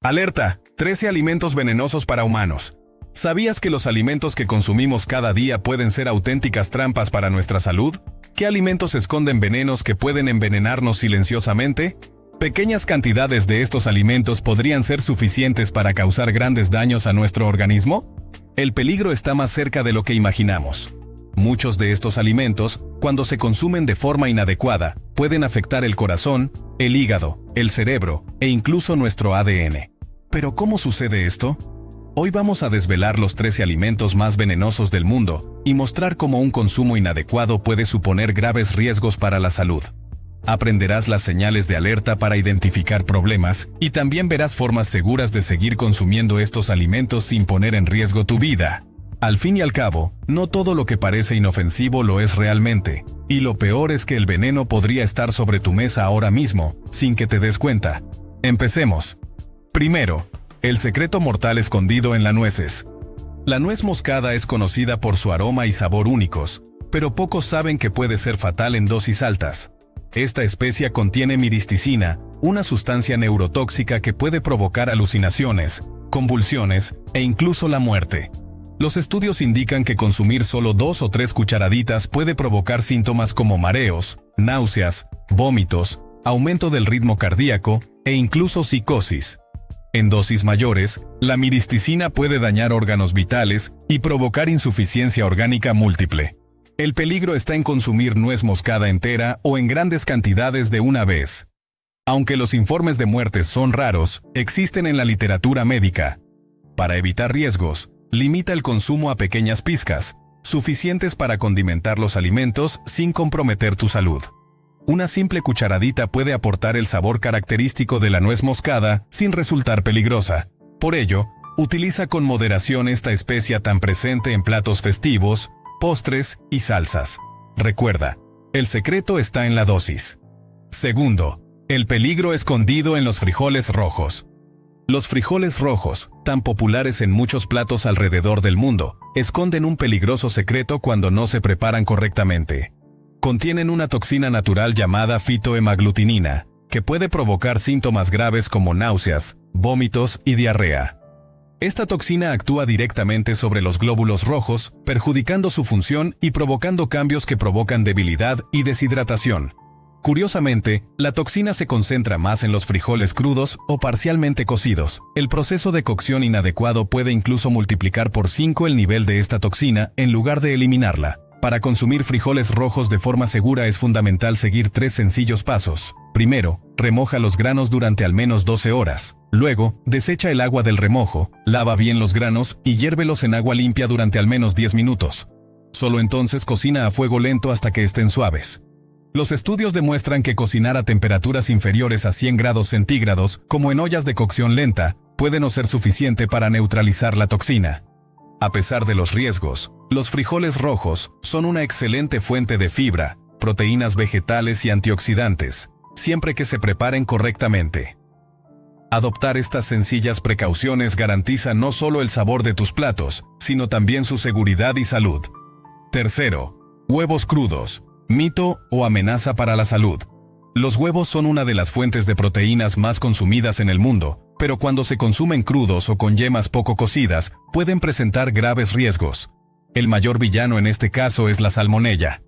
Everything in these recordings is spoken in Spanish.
Alerta, 13 alimentos venenosos para humanos. ¿Sabías que los alimentos que consumimos cada día pueden ser auténticas trampas para nuestra salud? ¿Qué alimentos esconden venenos que pueden envenenarnos silenciosamente? Pequeñas cantidades de estos alimentos podrían ser suficientes para causar grandes daños a nuestro organismo. El peligro está más cerca de lo que imaginamos. Muchos de estos alimentos, cuando se consumen de forma inadecuada, pueden afectar el corazón, el hígado, el cerebro e incluso nuestro ADN. ¿Pero cómo sucede esto? Hoy vamos a desvelar los 13 alimentos más venenosos del mundo y mostrar cómo un consumo inadecuado puede suponer graves riesgos para la salud. Aprenderás las señales de alerta para identificar problemas y también verás formas seguras de seguir consumiendo estos alimentos sin poner en riesgo tu vida. Al fin y al cabo, no todo lo que parece inofensivo lo es realmente, y lo peor es que el veneno podría estar sobre tu mesa ahora mismo, sin que te des cuenta. Empecemos. Primero, el secreto mortal escondido en las nueces. La nuez moscada es conocida por su aroma y sabor únicos, pero pocos saben que puede ser fatal en dosis altas. Esta especia contiene miristicina, una sustancia neurotóxica que puede provocar alucinaciones, convulsiones e incluso la muerte. Los estudios indican que consumir solo 2 o 3 cucharaditas puede provocar síntomas como mareos, náuseas, vómitos, aumento del ritmo cardíaco e incluso psicosis. En dosis mayores, la miristicina puede dañar órganos vitales y provocar insuficiencia orgánica múltiple. El peligro está en consumir nuez moscada entera o en grandes cantidades de una vez. Aunque los informes de muertes son raros, existen en la literatura médica. Para evitar riesgos, limita el consumo a pequeñas pizcas, suficientes para condimentar los alimentos sin comprometer tu salud. Una simple cucharadita puede aportar el sabor característico de la nuez moscada sin resultar peligrosa. Por ello, utiliza con moderación esta especia tan presente en platos festivos, postres y salsas. Recuerda, el secreto está en la dosis. Segundo, el peligro escondido en los frijoles rojos. Los frijoles rojos, tan populares en muchos platos alrededor del mundo, esconden un peligroso secreto cuando no se preparan correctamente. Contienen una toxina natural llamada fitohemaglutinina, que puede provocar síntomas graves como náuseas, vómitos y diarrea. Esta toxina actúa directamente sobre los glóbulos rojos, perjudicando su función y provocando cambios que provocan debilidad y deshidratación. Curiosamente, la toxina se concentra más en los frijoles crudos o parcialmente cocidos. El proceso de cocción inadecuado puede incluso multiplicar por 5 el nivel de esta toxina en lugar de eliminarla. Para consumir frijoles rojos de forma segura es fundamental seguir 3 sencillos pasos. Primero, remoja los granos durante al menos 12 horas. Luego, desecha el agua del remojo, lava bien los granos y hiérvelos en agua limpia durante al menos 10 minutos. Solo entonces cocina a fuego lento hasta que estén suaves. Los estudios demuestran que cocinar a temperaturas inferiores a 100 grados centígrados, como en ollas de cocción lenta, puede no ser suficiente para neutralizar la toxina. A pesar de los riesgos, los frijoles rojos son una excelente fuente de fibra, proteínas vegetales y antioxidantes, siempre que se preparen correctamente. Adoptar estas sencillas precauciones garantiza no solo el sabor de tus platos, sino también su seguridad y salud. Tercero, huevos crudos, mito o amenaza para la salud. Los huevos son una de las fuentes de proteínas más consumidas en el mundo, pero cuando se consumen crudos o con yemas poco cocidas, pueden presentar graves riesgos. El mayor villano en este caso es la salmonella,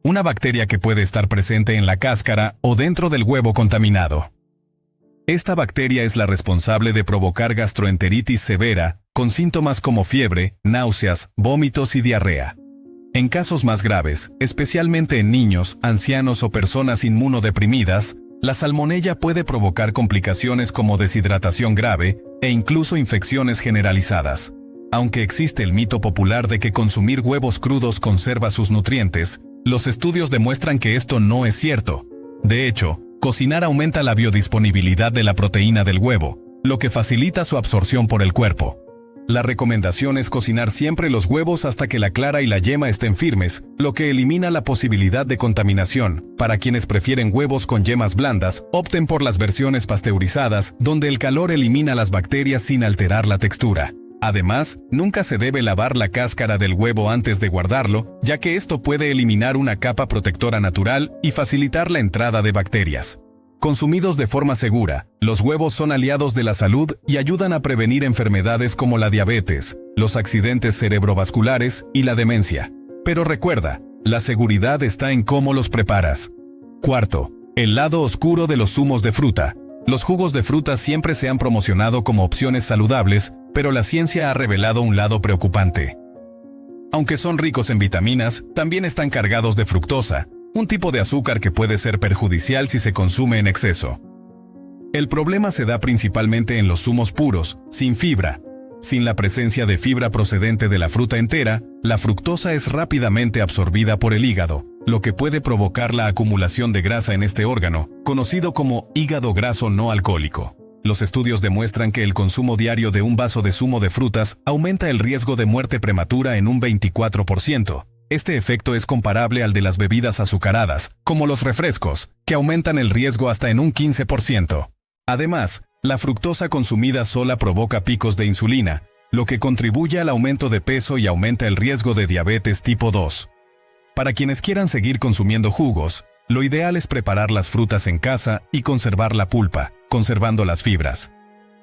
una bacteria que puede estar presente en la cáscara o dentro del huevo contaminado. Esta bacteria es la responsable de provocar gastroenteritis severa, con síntomas como fiebre, náuseas, vómitos y diarrea. En casos más graves, especialmente en niños, ancianos o personas inmunodeprimidas, la salmonella puede provocar complicaciones como deshidratación grave e incluso infecciones generalizadas. Aunque existe el mito popular de que consumir huevos crudos conserva sus nutrientes, los estudios demuestran que esto no es cierto. De hecho, cocinar aumenta la biodisponibilidad de la proteína del huevo, lo que facilita su absorción por el cuerpo. La recomendación es cocinar siempre los huevos hasta que la clara y la yema estén firmes, lo que elimina la posibilidad de contaminación. Para quienes prefieren huevos con yemas blandas, opten por las versiones pasteurizadas, donde el calor elimina las bacterias sin alterar la textura. Además, nunca se debe lavar la cáscara del huevo antes de guardarlo, ya que esto puede eliminar una capa protectora natural y facilitar la entrada de bacterias. Consumidos de forma segura, los huevos son aliados de la salud y ayudan a prevenir enfermedades como la diabetes, los accidentes cerebrovasculares y la demencia. Pero recuerda, la seguridad está en cómo los preparas. Cuarto, el lado oscuro de los zumos de fruta. Los jugos de fruta siempre se han promocionado como opciones saludables, pero la ciencia ha revelado un lado preocupante. Aunque son ricos en vitaminas, también están cargados de fructosa, un tipo de azúcar que puede ser perjudicial si se consume en exceso. El problema se da principalmente en los zumos puros, sin fibra. Sin la presencia de fibra procedente de la fruta entera, la fructosa es rápidamente absorbida por el hígado, lo que puede provocar la acumulación de grasa en este órgano, conocido como hígado graso no alcohólico. Los estudios demuestran que el consumo diario de un vaso de zumo de frutas aumenta el riesgo de muerte prematura en un 24%. Este efecto es comparable al de las bebidas azucaradas, como los refrescos, que aumentan el riesgo hasta en un 15%. Además, la fructosa consumida sola provoca picos de insulina, lo que contribuye al aumento de peso y aumenta el riesgo de diabetes tipo 2. Para quienes quieran seguir consumiendo jugos, lo ideal es preparar las frutas en casa y conservar la pulpa, conservando las fibras.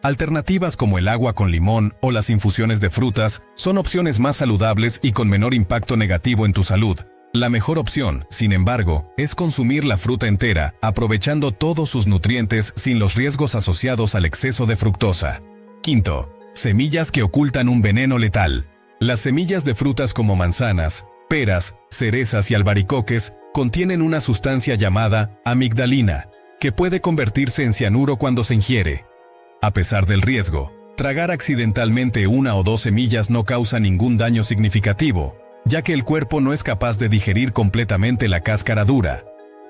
Alternativas como el agua con limón o las infusiones de frutas son opciones más saludables y con menor impacto negativo en tu salud. La mejor opción, sin embargo, es consumir la fruta entera, aprovechando todos sus nutrientes sin los riesgos asociados al exceso de fructosa. Quinto, semillas que ocultan un veneno letal. Las semillas de frutas como manzanas, peras, cerezas y albaricoques contienen una sustancia llamada amigdalina, que puede convertirse en cianuro cuando se ingiere. A pesar del riesgo, tragar accidentalmente una o dos semillas no causa ningún daño significativo, ya que el cuerpo no es capaz de digerir completamente la cáscara dura.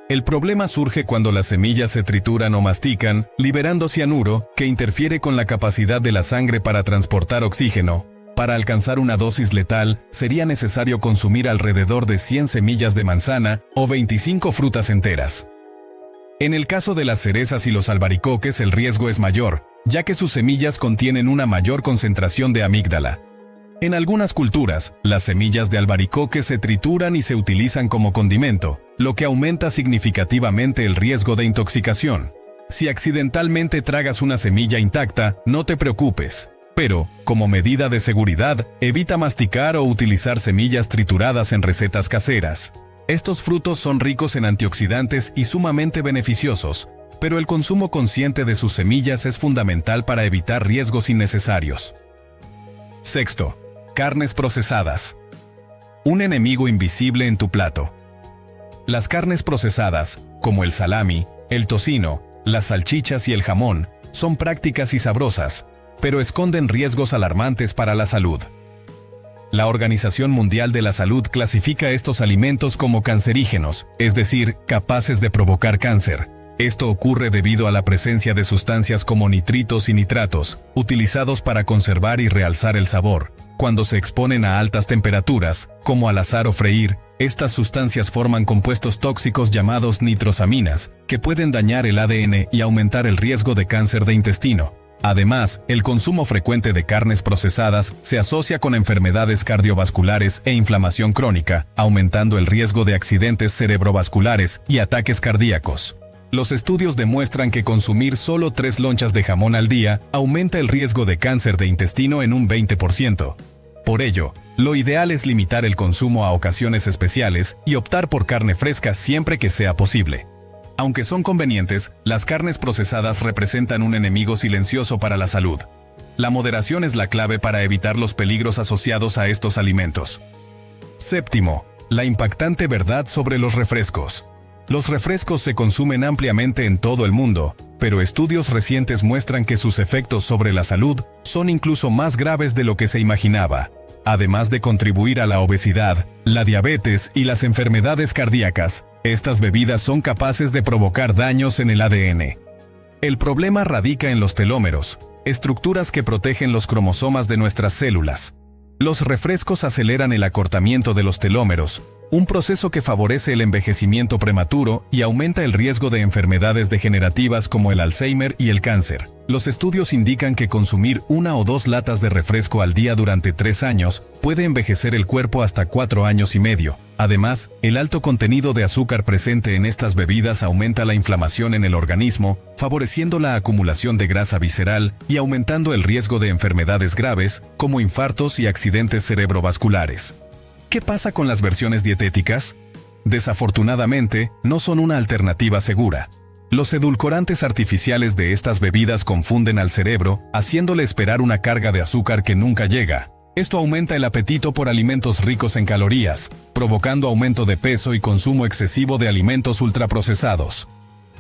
El problema surge cuando las semillas se trituran o mastican, liberando cianuro, que interfiere con la capacidad de la sangre para transportar oxígeno. Para alcanzar una dosis letal, sería necesario consumir alrededor de 100 semillas de manzana o 25 frutas enteras. En el caso de las cerezas y los albaricoques el riesgo es mayor, ya que sus semillas contienen una mayor concentración de amígdala. En algunas culturas, las semillas de albaricoque se trituran y se utilizan como condimento, lo que aumenta significativamente el riesgo de intoxicación. Si accidentalmente tragas una semilla intacta, no te preocupes. Pero, como medida de seguridad, evita masticar o utilizar semillas trituradas en recetas caseras. Estos frutos son ricos en antioxidantes y sumamente beneficiosos, pero el consumo consciente de sus semillas es fundamental para evitar riesgos innecesarios. Sexto, carnes procesadas. Un enemigo invisible en tu plato. Las carnes procesadas, como el salami, el tocino, las salchichas y el jamón, son prácticas y sabrosas, pero esconden riesgos alarmantes para la salud. La Organización Mundial de la Salud clasifica estos alimentos como cancerígenos, es decir, capaces de provocar cáncer. Esto ocurre debido a la presencia de sustancias como nitritos y nitratos, utilizados para conservar y realzar el sabor. Cuando se exponen a altas temperaturas, como al asar o freír, estas sustancias forman compuestos tóxicos llamados nitrosaminas, que pueden dañar el ADN y aumentar el riesgo de cáncer de intestino. Además, el consumo frecuente de carnes procesadas se asocia con enfermedades cardiovasculares e inflamación crónica, aumentando el riesgo de accidentes cerebrovasculares y ataques cardíacos. Los estudios demuestran que consumir solo 3 lonchas de jamón al día aumenta el riesgo de cáncer de intestino en un 20%. Por ello, lo ideal es limitar el consumo a ocasiones especiales y optar por carne fresca siempre que sea posible. Aunque son convenientes, las carnes procesadas representan un enemigo silencioso para la salud. La moderación es la clave para evitar los peligros asociados a estos alimentos. Séptimo, la impactante verdad sobre los refrescos. Los refrescos se consumen ampliamente en todo el mundo, pero estudios recientes muestran que sus efectos sobre la salud son incluso más graves de lo que se imaginaba. Además de contribuir a la obesidad, la diabetes y las enfermedades cardíacas, estas bebidas son capaces de provocar daños en el ADN. El problema radica en los telómeros, estructuras que protegen los cromosomas de nuestras células. Los refrescos aceleran el acortamiento de los telómeros, un proceso que favorece el envejecimiento prematuro y aumenta el riesgo de enfermedades degenerativas como el Alzheimer y el cáncer. Los estudios indican que consumir 1 o 2 latas de refresco al día durante 3 años puede envejecer el cuerpo hasta 4 años y medio. Además, el alto contenido de azúcar presente en estas bebidas aumenta la inflamación en el organismo, favoreciendo la acumulación de grasa visceral y aumentando el riesgo de enfermedades graves, como infartos y accidentes cerebrovasculares. ¿Qué pasa con las versiones dietéticas? Desafortunadamente, no son una alternativa segura. Los edulcorantes artificiales de estas bebidas confunden al cerebro, haciéndole esperar una carga de azúcar que nunca llega. Esto aumenta el apetito por alimentos ricos en calorías, provocando aumento de peso y consumo excesivo de alimentos ultraprocesados.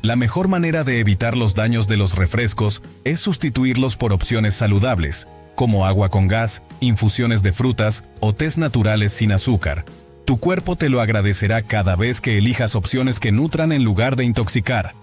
La mejor manera de evitar los daños de los refrescos es sustituirlos por opciones saludables, como agua con gas, infusiones de frutas o tés naturales sin azúcar. Tu cuerpo te lo agradecerá cada vez que elijas opciones que nutran en lugar de intoxicar.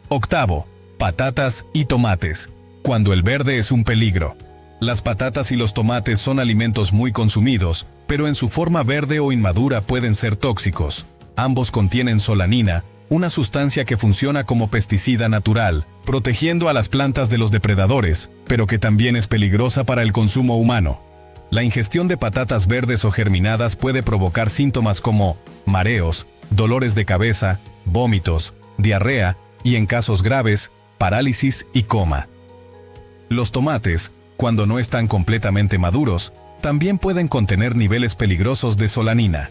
Octavo, patatas y tomates. Cuando el verde es un peligro. Las patatas y los tomates son alimentos muy consumidos, pero en su forma verde o inmadura pueden ser tóxicos. Ambos contienen solanina, una sustancia que funciona como pesticida natural, protegiendo a las plantas de los depredadores, pero que también es peligrosa para el consumo humano. La ingestión de patatas verdes o germinadas puede provocar síntomas como mareos, dolores de cabeza, vómitos, diarrea y, en casos graves, parálisis y coma. Los tomates, cuando no están completamente maduros, también pueden contener niveles peligrosos de solanina.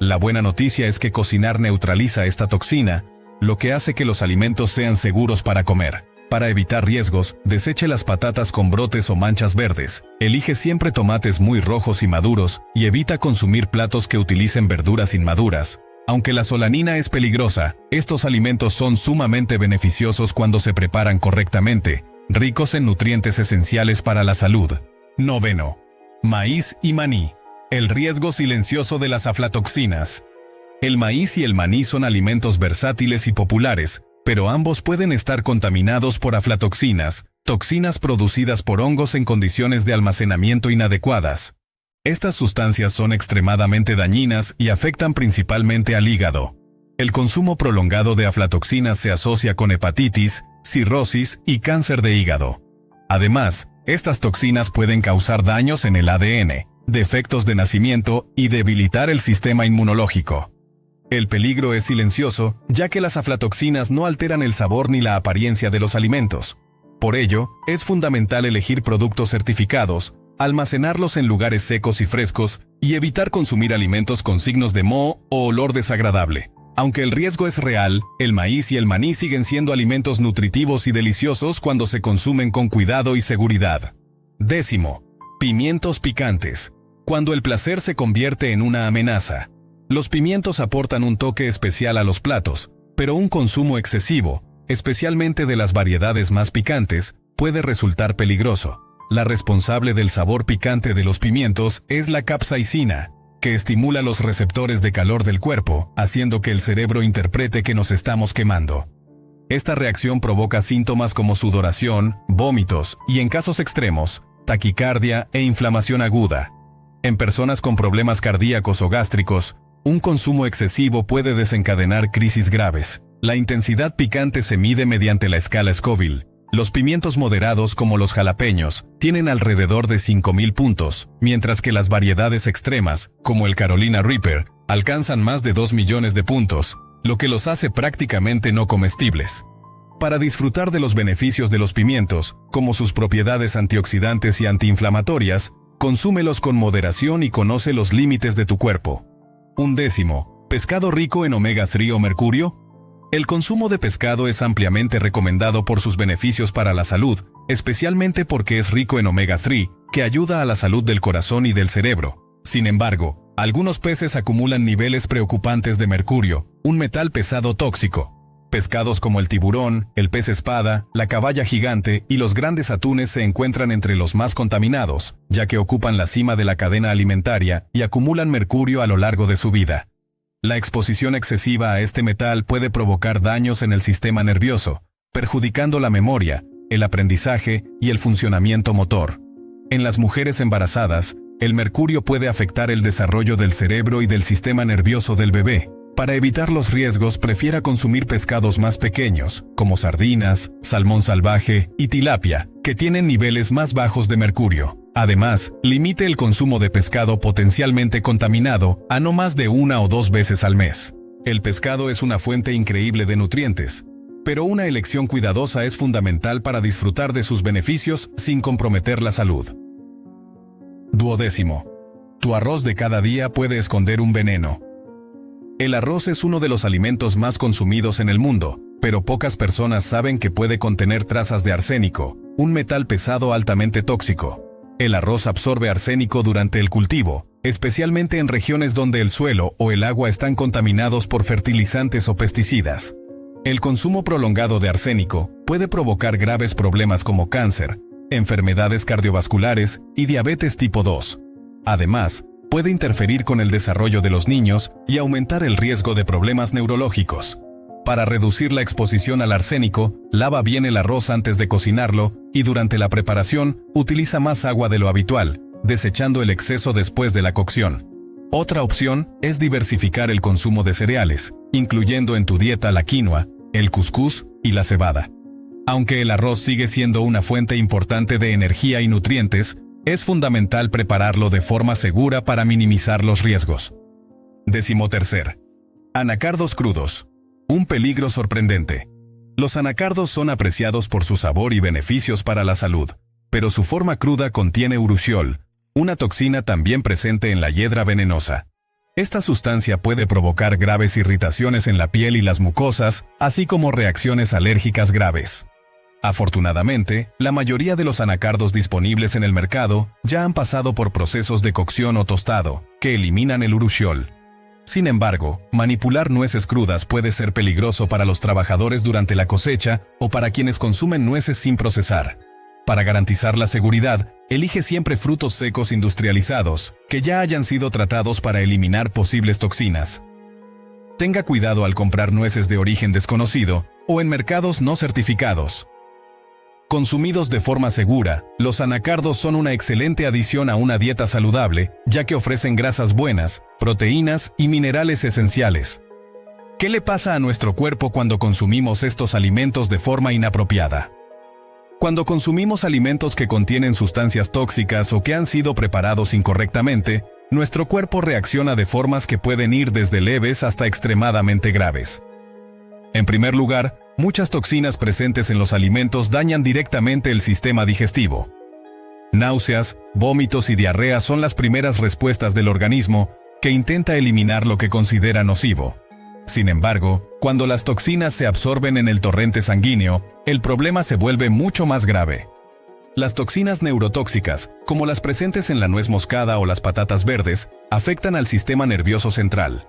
La buena noticia es que cocinar neutraliza esta toxina, lo que hace que los alimentos sean seguros para comer. Para evitar riesgos, deseche las patatas con brotes o manchas verdes. Elige siempre tomates muy rojos y maduros y evita consumir platos que utilicen verduras inmaduras. Aunque la solanina es peligrosa, estos alimentos son sumamente beneficiosos cuando se preparan correctamente, ricos en nutrientes esenciales para la salud. Noveno. Maíz y maní. El riesgo silencioso de las aflatoxinas. El maíz y el maní son alimentos versátiles y populares, pero ambos pueden estar contaminados por aflatoxinas, toxinas producidas por hongos en condiciones de almacenamiento inadecuadas. Estas sustancias son extremadamente dañinas y afectan principalmente al hígado. El consumo prolongado de aflatoxinas se asocia con hepatitis, cirrosis y cáncer de hígado. Además, estas toxinas pueden causar daños en el ADN, defectos de nacimiento y debilitar el sistema inmunológico. El peligro es silencioso, ya que las aflatoxinas no alteran el sabor ni la apariencia de los alimentos. Por ello, es fundamental elegir productos certificados, almacenarlos en lugares secos y frescos, y evitar consumir alimentos con signos de moho o olor desagradable. Aunque el riesgo es real, el maíz y el maní siguen siendo alimentos nutritivos y deliciosos cuando se consumen con cuidado y seguridad. Décimo. Pimientos picantes. Cuando el placer se convierte en una amenaza. Los pimientos aportan un toque especial a los platos, pero un consumo excesivo, especialmente de las variedades más picantes, puede resultar peligroso. La responsable del sabor picante de los pimientos es la capsaicina, que estimula los receptores de calor del cuerpo, haciendo que el cerebro interprete que nos estamos quemando. Esta reacción provoca síntomas como sudoración, vómitos y, en casos extremos, taquicardia e inflamación aguda. En personas con problemas cardíacos o gástricos, un consumo excesivo puede desencadenar crisis graves. La intensidad picante se mide mediante la escala Scoville. Los pimientos moderados como los jalapeños tienen alrededor de 5.000 puntos, mientras que las variedades extremas, como el Carolina Reaper, alcanzan más de 2 millones de puntos, lo que los hace prácticamente no comestibles. Para disfrutar de los beneficios de los pimientos, como sus propiedades antioxidantes y antiinflamatorias, consúmelos con moderación y conoce los límites de tu cuerpo. 11. ¿Pescado rico en omega 3 o mercurio? El consumo de pescado es ampliamente recomendado por sus beneficios para la salud, especialmente porque es rico en omega 3, que ayuda a la salud del corazón y del cerebro. Sin embargo, algunos peces acumulan niveles preocupantes de mercurio, un metal pesado tóxico. Pescados como el tiburón, el pez espada, la caballa gigante y los grandes atunes se encuentran entre los más contaminados, ya que ocupan la cima de la cadena alimentaria y acumulan mercurio a lo largo de su vida. La exposición excesiva a este metal puede provocar daños en el sistema nervioso, perjudicando la memoria, el aprendizaje y el funcionamiento motor. En las mujeres embarazadas, el mercurio puede afectar el desarrollo del cerebro y del sistema nervioso del bebé. Para evitar los riesgos, prefiera consumir pescados más pequeños, como sardinas, salmón salvaje y tilapia, que tienen niveles más bajos de mercurio. Además, limite el consumo de pescado potencialmente contaminado a no más de 1 o 2 veces al mes. El pescado es una fuente increíble de nutrientes, pero una elección cuidadosa es fundamental para disfrutar de sus beneficios sin comprometer la salud. 12. Tu arroz de cada día puede esconder un veneno. El arroz es uno de los alimentos más consumidos en el mundo, pero pocas personas saben que puede contener trazas de arsénico, un metal pesado altamente tóxico. El arroz absorbe arsénico durante el cultivo, especialmente en regiones donde el suelo o el agua están contaminados por fertilizantes o pesticidas. El consumo prolongado de arsénico puede provocar graves problemas como cáncer, enfermedades cardiovasculares y diabetes tipo 2. Además, puede interferir con el desarrollo de los niños y aumentar el riesgo de problemas neurológicos. Para reducir la exposición al arsénico, lava bien el arroz antes de cocinarlo y durante la preparación, utiliza más agua de lo habitual, desechando el exceso después de la cocción. Otra opción es diversificar el consumo de cereales, incluyendo en tu dieta la quinoa, el cuscús y la cebada. Aunque el arroz sigue siendo una fuente importante de energía y nutrientes, es fundamental prepararlo de forma segura para minimizar los riesgos. 13. Anacardos crudos. Un peligro sorprendente. Los anacardos son apreciados por su sabor y beneficios para la salud, pero su forma cruda contiene urushiol, una toxina también presente en la hiedra venenosa. Esta sustancia puede provocar graves irritaciones en la piel y las mucosas, así como reacciones alérgicas graves. Afortunadamente, la mayoría de los anacardos disponibles en el mercado ya han pasado por procesos de cocción o tostado, que eliminan el urushiol. Sin embargo, manipular nueces crudas puede ser peligroso para los trabajadores durante la cosecha o para quienes consumen nueces sin procesar. Para garantizar la seguridad, elige siempre frutos secos industrializados, que ya hayan sido tratados para eliminar posibles toxinas. Tenga cuidado al comprar nueces de origen desconocido o en mercados no certificados. Consumidos de forma segura, los anacardos son una excelente adición a una dieta saludable, ya que ofrecen grasas buenas, proteínas y minerales esenciales. ¿Qué le pasa a nuestro cuerpo cuando consumimos estos alimentos de forma inapropiada? Cuando consumimos alimentos que contienen sustancias tóxicas o que han sido preparados incorrectamente, nuestro cuerpo reacciona de formas que pueden ir desde leves hasta extremadamente graves. En primer lugar, muchas toxinas presentes en los alimentos dañan directamente el sistema digestivo. Náuseas, vómitos y diarrea son las primeras respuestas del organismo, que intenta eliminar lo que considera nocivo. Sin embargo, cuando las toxinas se absorben en el torrente sanguíneo, el problema se vuelve mucho más grave. Las toxinas neurotóxicas, como las presentes en la nuez moscada o las patatas verdes, afectan al sistema nervioso central.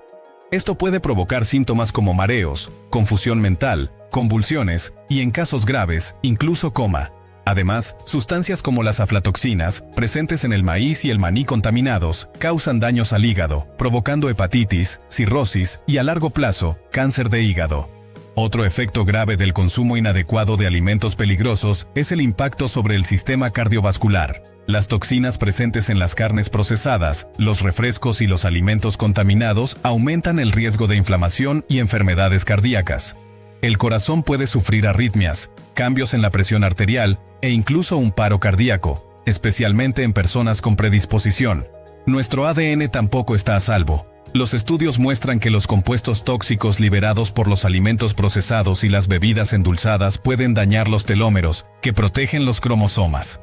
Esto puede provocar síntomas como mareos, confusión mental, convulsiones y, en casos graves, incluso coma. Además, sustancias como las aflatoxinas, presentes en el maíz y el maní contaminados, causan daños al hígado, provocando hepatitis, cirrosis y, a largo plazo, cáncer de hígado. Otro efecto grave del consumo inadecuado de alimentos peligrosos es el impacto sobre el sistema cardiovascular. Las toxinas presentes en las carnes procesadas, los refrescos y los alimentos contaminados aumentan el riesgo de inflamación y enfermedades cardíacas. El corazón puede sufrir arritmias, cambios en la presión arterial e incluso un paro cardíaco, especialmente en personas con predisposición. Nuestro ADN tampoco está a salvo. Los estudios muestran que los compuestos tóxicos liberados por los alimentos procesados y las bebidas endulzadas pueden dañar los telómeros, que protegen los cromosomas.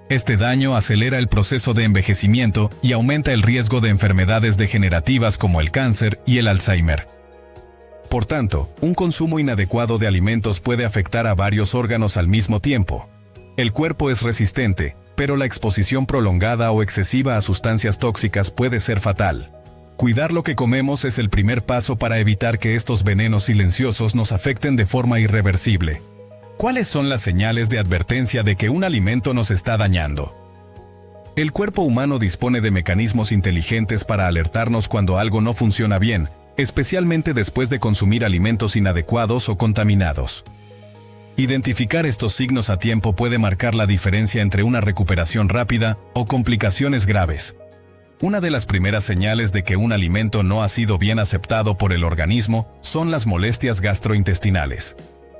Este daño acelera el proceso de envejecimiento y aumenta el riesgo de enfermedades degenerativas como el cáncer y el Alzheimer. Por tanto, un consumo inadecuado de alimentos puede afectar a varios órganos al mismo tiempo. El cuerpo es resistente, pero la exposición prolongada o excesiva a sustancias tóxicas puede ser fatal. Cuidar lo que comemos es el primer paso para evitar que estos venenos silenciosos nos afecten de forma irreversible. ¿Cuáles son las señales de advertencia de que un alimento nos está dañando? El cuerpo humano dispone de mecanismos inteligentes para alertarnos cuando algo no funciona bien, especialmente después de consumir alimentos inadecuados o contaminados. Identificar estos signos a tiempo puede marcar la diferencia entre una recuperación rápida o complicaciones graves. Una de las primeras señales de que un alimento no ha sido bien aceptado por el organismo son las molestias gastrointestinales.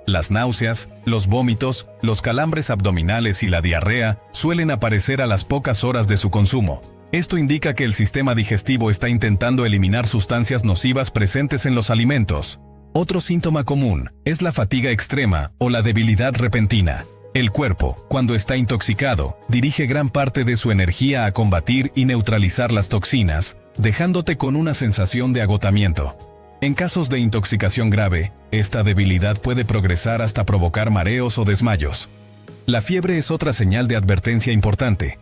Las náuseas, los vómitos, los calambres abdominales y la diarrea suelen aparecer a las pocas horas de su consumo. Esto indica que el sistema digestivo está intentando eliminar sustancias nocivas presentes en los alimentos. Otro síntoma común es la fatiga extrema o la debilidad repentina. El cuerpo, cuando está intoxicado, dirige gran parte de su energía a combatir y neutralizar las toxinas, dejándote con una sensación de agotamiento. En casos de intoxicación grave, esta debilidad puede progresar hasta provocar mareos o desmayos. La fiebre es otra señal de advertencia importante.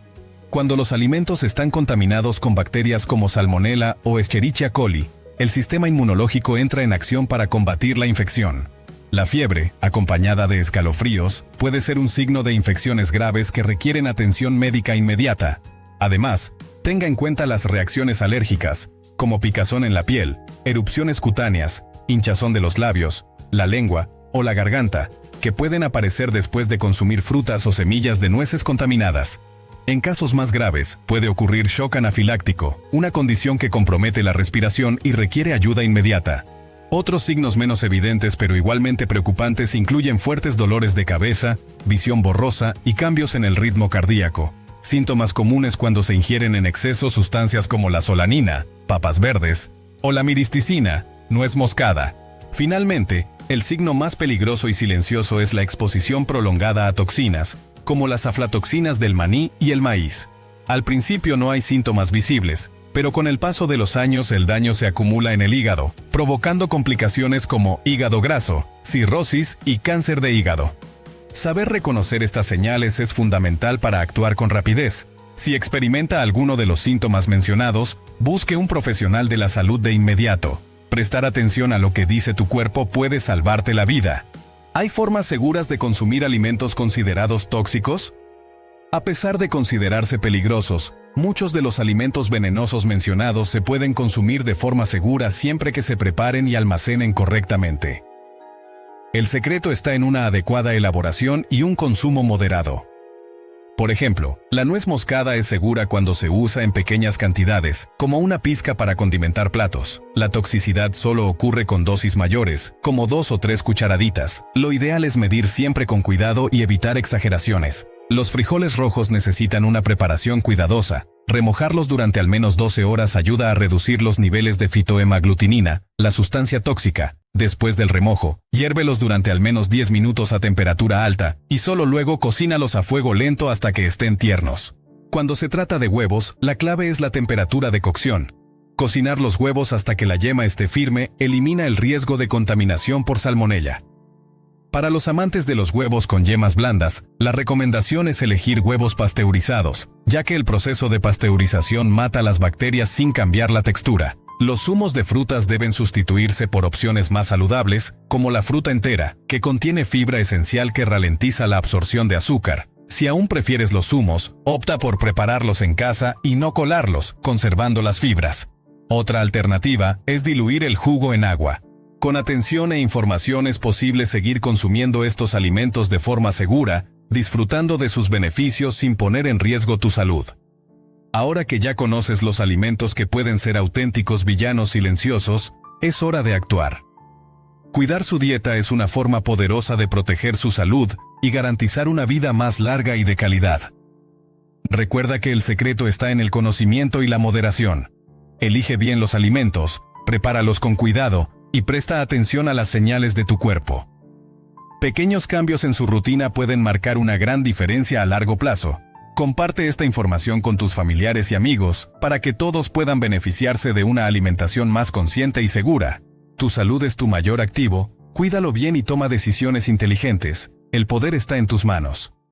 Cuando los alimentos están contaminados con bacterias como Salmonella o Escherichia coli, el sistema inmunológico entra en acción para combatir la infección. La fiebre, acompañada de escalofríos, puede ser un signo de infecciones graves que requieren atención médica inmediata. Además, tenga en cuenta las reacciones alérgicas, como picazón en la piel, erupciones cutáneas, hinchazón de los labios, la lengua o la garganta, que pueden aparecer después de consumir frutas o semillas de nueces contaminadas. En casos más graves, puede ocurrir shock anafiláctico, una condición que compromete la respiración y requiere ayuda inmediata. Otros signos menos evidentes pero igualmente preocupantes incluyen fuertes dolores de cabeza, visión borrosa y cambios en el ritmo cardíaco. Síntomas comunes cuando se ingieren en exceso sustancias como la solanina, papas verdes, o la miristicina, nuez moscada. Finalmente, el signo más peligroso y silencioso es la exposición prolongada a toxinas, como las aflatoxinas del maní y el maíz. Al principio no hay síntomas visibles, pero con el paso de los años el daño se acumula en el hígado, provocando complicaciones como hígado graso, cirrosis y cáncer de hígado. Saber reconocer estas señales es fundamental para actuar con rapidez. Si experimenta alguno de los síntomas mencionados, busque un profesional de la salud de inmediato. Prestar atención a lo que dice tu cuerpo puede salvarte la vida. ¿Hay formas seguras de consumir alimentos considerados tóxicos? A pesar de considerarse peligrosos, muchos de los alimentos venenosos mencionados se pueden consumir de forma segura siempre que se preparen y almacenen correctamente. El secreto está en una adecuada elaboración y un consumo moderado. Por ejemplo, la nuez moscada es segura cuando se usa en pequeñas cantidades, como una pizca para condimentar platos. La toxicidad solo ocurre con dosis mayores, como 2 o 3 cucharaditas. Lo ideal es medir siempre con cuidado y evitar exageraciones. Los frijoles rojos necesitan una preparación cuidadosa. Remojarlos durante al menos 12 horas ayuda a reducir los niveles de fitohemaglutinina, la sustancia tóxica. Después del remojo, hiérvelos durante al menos 10 minutos a temperatura alta y solo luego cocínalos a fuego lento hasta que estén tiernos. Cuando se trata de huevos, la clave es la temperatura de cocción. Cocinar los huevos hasta que la yema esté firme elimina el riesgo de contaminación por salmonella. Para los amantes de los huevos con yemas blandas, la recomendación es elegir huevos pasteurizados, ya que el proceso de pasteurización mata las bacterias sin cambiar la textura. Los zumos de frutas deben sustituirse por opciones más saludables, como la fruta entera, que contiene fibra esencial que ralentiza la absorción de azúcar. Si aún prefieres los zumos, opta por prepararlos en casa y no colarlos, conservando las fibras. Otra alternativa es diluir el jugo en agua. Con atención e información es posible seguir consumiendo estos alimentos de forma segura, disfrutando de sus beneficios sin poner en riesgo tu salud. Ahora que ya conoces los alimentos que pueden ser auténticos villanos silenciosos, es hora de actuar. Cuidar su dieta es una forma poderosa de proteger su salud y garantizar una vida más larga y de calidad. Recuerda que el secreto está en el conocimiento y la moderación. Elige bien los alimentos, prepáralos con cuidado y presta atención a las señales de tu cuerpo. Pequeños cambios en su rutina pueden marcar una gran diferencia a largo plazo. Comparte esta información con tus familiares y amigos para que todos puedan beneficiarse de una alimentación más consciente y segura. Tu salud es tu mayor activo, cuídalo bien y toma decisiones inteligentes. El poder está en tus manos.